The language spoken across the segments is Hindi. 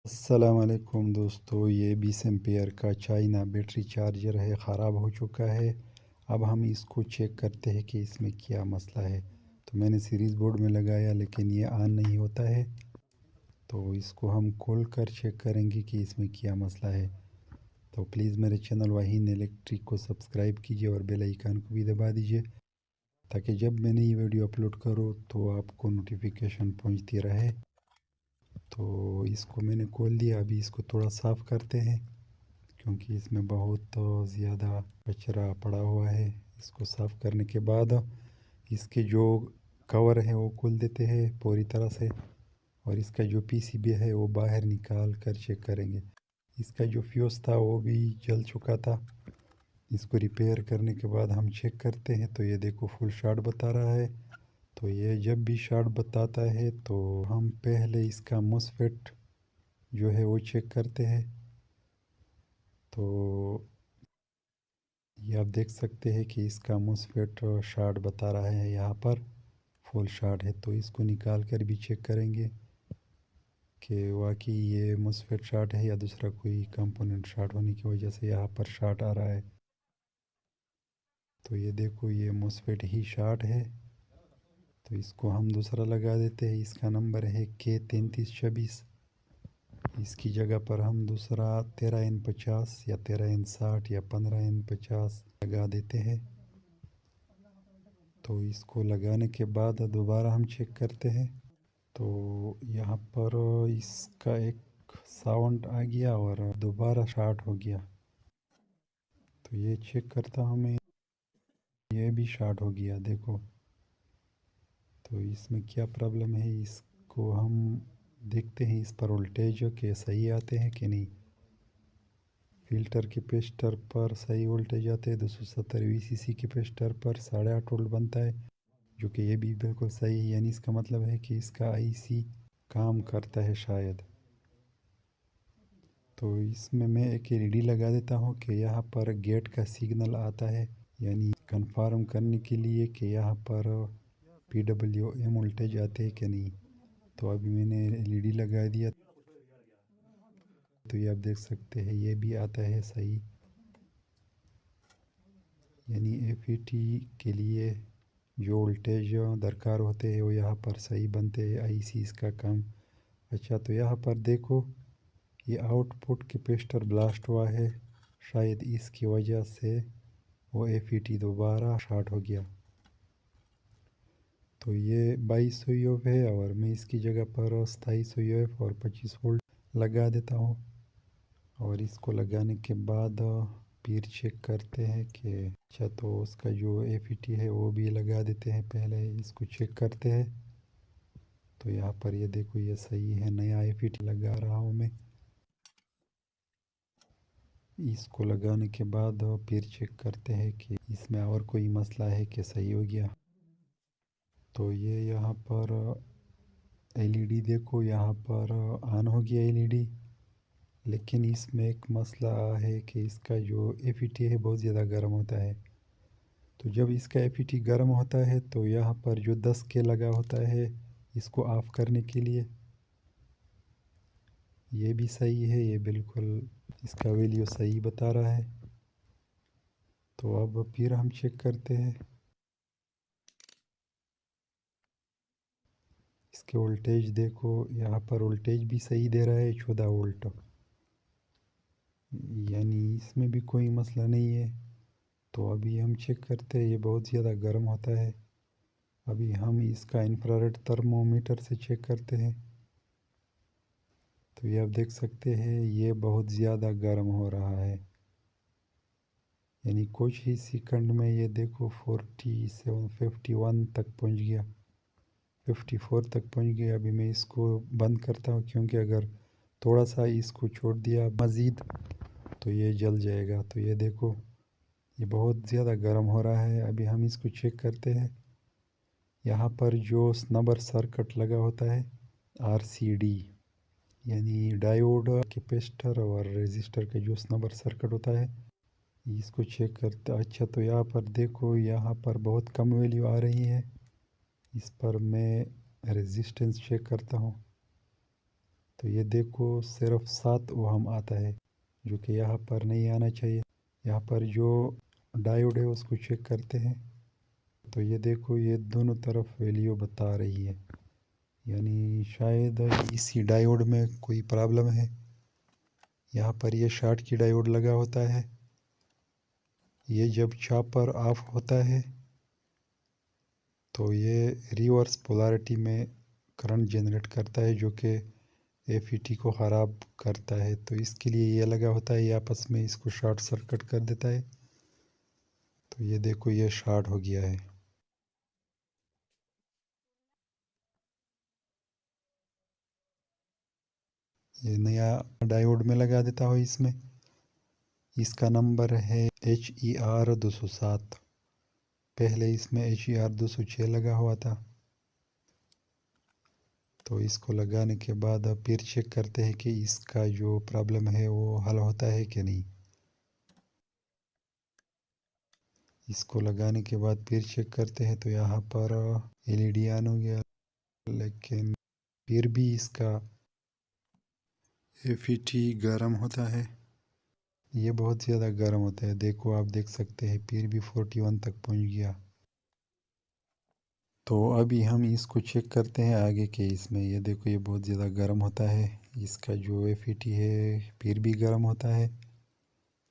अस्सलाम वालेकुम दोस्तों, ये 20 एम्पेयर का चाइना बैटरी चार्जर है, ख़राब हो चुका है। अब हम इसको चेक करते हैं कि इसमें क्या मसला है। तो मैंने सीरीज़ बोर्ड में लगाया लेकिन ये ऑन नहीं होता है। तो इसको हम खोल कर चेक करेंगे कि इसमें क्या मसला है। तो प्लीज़ मेरे चैनल वाहीन इलेक्ट्रिक को सब्सक्राइब कीजिए और बेल आइकन को भी दबा दीजिए, ताकि जब मैं नई वीडियो अपलोड करूँ तो आपको नोटिफिकेशन पहुँचती रहे। तो इसको मैंने खोल दिया, अभी इसको थोड़ा साफ़ करते हैं क्योंकि इसमें बहुत ज़्यादा कचरा पड़ा हुआ है। इसको साफ़ करने के बाद इसके जो कवर है वो खोल देते हैं पूरी तरह से, और इसका जो पीसीबी है वो बाहर निकाल कर चेक करेंगे। इसका जो फ्यूज़ था वो भी जल चुका था। इसको रिपेयर करने के बाद हम चेक करते हैं तो ये देखो फुल शॉट बता रहा है। तो ये जब भी शॉट बताता है तो हम पहले इसका मोसफेट जो है वो चेक करते हैं। तो ये आप देख सकते हैं कि इसका मोसफेट शॉर्ट बता रहा है, यहाँ पर फुल शॉर्ट है। तो इसको निकाल कर भी चेक करेंगे कि वाकई ये मोसफेट शॉर्ट है या दूसरा कोई कंपोनेंट शॉर्ट होने की वजह से यहाँ पर शॉर्ट आ रहा है। तो ये देखो ये मोसफेट ही शॉर्ट है। तो इसको हम दूसरा लगा देते हैं। इसका नंबर है K3326। इसकी जगह पर हम दूसरा 13N50 या 13N60 या 15N50 लगा देते हैं। तो इसको लगाने के बाद दोबारा हम चेक करते हैं। तो यहाँ पर इसका एक साउंड आ गया और दोबारा शॉर्ट हो गया। तो ये चेक करता हूँ मैं, ये भी शॉर्ट हो गया देखो। तो इसमें क्या प्रॉब्लम है इसको हम देखते हैं। इस पर वोल्टेज के सही आते हैं कि नहीं। फ़िल्टर कैपेसिटर पर सही वोल्टेज आते हैं। 270 VCC कैपेसिटर पर 8.5 वोल्ट बनता है, जो कि ये भी बिल्कुल सही है। यानी इसका मतलब है कि इसका आईसी काम करता है शायद। तो इसमें मैं एक एलईडी लगा देता हूँ कि यहाँ पर गेट का सिग्नल आता है, यानी कंफर्म करने के लिए कि यहाँ पर PWM वोल्टेज आते हैं कि नहीं। तो अभी मैंने एलईडी लगा दिया, तो ये आप देख सकते हैं ये भी आता है सही। यानी एफईटी के लिए जो वोल्टेज दरकार होते हैं वो यहाँ पर सही बनते हैं। आईसी इसका काम अच्छा। तो यहाँ पर देखो ये आउटपुट कैपेसिटर ब्लास्ट हुआ है, शायद इसकी वजह से वो एफईटी दोबारा शॉर्ट हो गया। तो ये 2200 यूएफ है और मैं इसकी जगह पर 2700 यूएफ और 25 वोल्ट लगा देता हूँ। और इसको लगाने के बाद फिर चेक करते हैं कि अच्छा, तो उसका जो एफईटी है वो भी लगा देते हैं। पहले इसको चेक करते हैं। तो यहाँ पर ये देखो ये सही है, नया एफईटी लगा रहा हूँ मैं। इसको लगाने के बाद फिर चेक करते हैं कि इसमें और कोई मसला है कि सही हो गया। तो ये यहाँ पर एलईडी देखो, यहाँ पर ऑन हो गया एलईडी। लेकिन इसमें एक मसला है कि इसका जो एफईटी है बहुत ज़्यादा गर्म होता है। तो जब इसका एफईटी गर्म होता है तो यहाँ पर जो 10K लगा होता है इसको ऑफ़ करने के लिए, ये भी सही है, ये बिल्कुल इसका वैल्यू सही बता रहा है। तो अब फिर हम चेक करते हैं। इसके वोल्टेज देखो, यहाँ पर वोल्टेज भी सही दे रहा है 14 वोल्ट, यानी इसमें भी कोई मसला नहीं है। तो अभी हम चेक करते हैं, ये बहुत ज़्यादा गर्म होता है। अभी हम इसका इंफ्रारेड थर्मोमीटर से चेक करते हैं। तो ये आप देख सकते हैं ये बहुत ज़्यादा गर्म हो रहा है, यानी कुछ ही सेकंड में ये देखो 47 51 तक पहुंच गया, 54 तक पहुंच गया। अभी मैं इसको बंद करता हूं क्योंकि अगर थोड़ा सा इसको छोड़ दिया मज़ीद तो ये जल जाएगा। तो ये देखो ये बहुत ज़्यादा गर्म हो रहा है। अभी हम इसको चेक करते हैं। यहाँ पर जो स्नबर सर्किट लगा होता है RCD, यानी डायोड कैपेसिटर और रेजिस्टर का जो स्नबर सर्किट होता है, इसको चेक करते। अच्छा, तो यहाँ पर देखो यहाँ पर बहुत कम वैल्यू आ रही है। इस पर मैं रेजिस्टेंस चेक करता हूँ। तो ये देखो सिर्फ 7 ओहम आता है, जो कि यहाँ पर नहीं आना चाहिए। यहाँ पर जो डायोड है उसको चेक करते हैं, तो ये देखो ये दोनों तरफ वैल्यू बता रही है, यानी शायद इसी डायोड में कोई प्रॉब्लम है। यहाँ पर ये शॉर्ट की डायोड लगा होता है। ये जब चॉपर ऑफ होता है तो ये रिवर्स पोलैरिटी में करंट जनरेट करता है, जो कि एफईटी को ख़राब करता है। तो इसके लिए ये लगा होता है, ये आपस में इसको शॉर्ट सर्किट कर देता है। तो ये देखो ये शॉर्ट हो गया है। ये नया डायोड में लगा देता हो इसमें। इसका नंबर है HER 207। पहले इसमें HER 206 लगा हुआ था। तो इसको लगाने के बाद अब फिर चेक करते हैं कि इसका जो प्रॉब्लम है वो हल होता है कि नहीं। इसको लगाने के बाद फिर चेक करते हैं, तो यहाँ पर एलईडी ऑन हो गया, लेकिन फिर भी इसका एफईटी गर्म होता है। ये बहुत ज़्यादा गर्म होता है, देखो आप देख सकते हैं फिर भी 41 तक पहुँच गया। तो अभी हम इसको चेक करते हैं आगे के इसमें। ये देखो ये बहुत ज़्यादा गर्म होता है, इसका जो एफईटी है फिर भी गर्म होता है।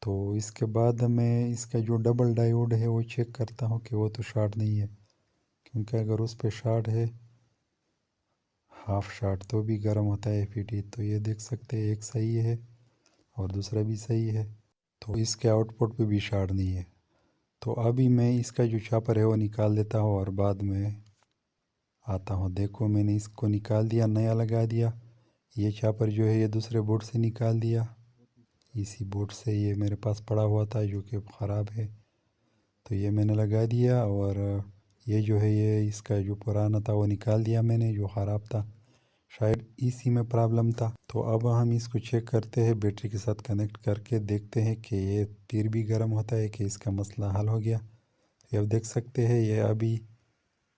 तो इसके बाद मैं इसका जो डबल डायोड है वो चेक करता हूँ कि वो तो शॉर्ट नहीं है, क्योंकि अगर उस पर शॉर्ट है हाफ शॉर्ट तो भी गर्म होता है एफईटी। तो ये देख सकते हैं एक सही है और दूसरा भी सही है, तो इसके आउटपुट पे भी शॉर्ट नहीं है। तो अभी मैं इसका जो चॉपर है वो निकाल देता हूँ और बाद में आता हूँ। देखो मैंने इसको निकाल दिया, नया लगा दिया। ये चॉपर जो है ये दूसरे बोर्ड से निकाल दिया, इसी बोर्ड से ये मेरे पास पड़ा हुआ था जो कि ख़राब है, तो ये मैंने लगा दिया। और ये जो है ये इसका जो पुराना था वो निकाल दिया मैंने, जो ख़राब था, शायद इसी में प्रॉब्लम था। तो अब हम इसको चेक करते हैं, बैटरी के साथ कनेक्ट करके देखते हैं कि ये फिर भी गर्म होता है कि इसका मसला हल हो गया। ये अब देख सकते हैं ये अभी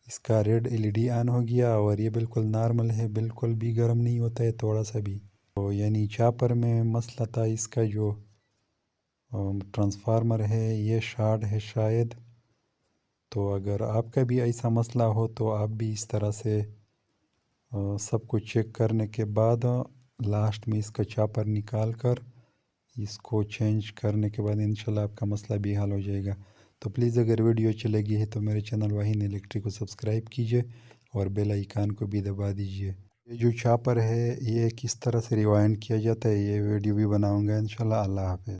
इसका रेड एलईडी ऑन हो गया और ये बिल्कुल नॉर्मल है, बिल्कुल भी गर्म नहीं होता है थोड़ा सा भी। तो यानी चॉपर में मसला था, इसका जो ट्रांसफार्मर है ये शॉर्ट है शायद। तो अगर आपका भी ऐसा मसला हो तो आप भी इस तरह से सब कुछ चेक करने के बाद लास्ट में इसका चॉपर निकाल कर इसको चेंज करने के बाद इंशाल्लाह आपका मसला भी हल हो जाएगा। तो प्लीज़ अगर वीडियो अच्छी लगी है तो मेरे चैनल वाहिन इलेक्ट्रिक को सब्सक्राइब कीजिए और बेल आइकान को भी दबा दीजिए। ये जो चॉपर है ये किस तरह से रिवाइंड किया जाता है ये वीडियो भी बनाऊंगा इंशाल्लाह। अल्लाह हाफ़िज़।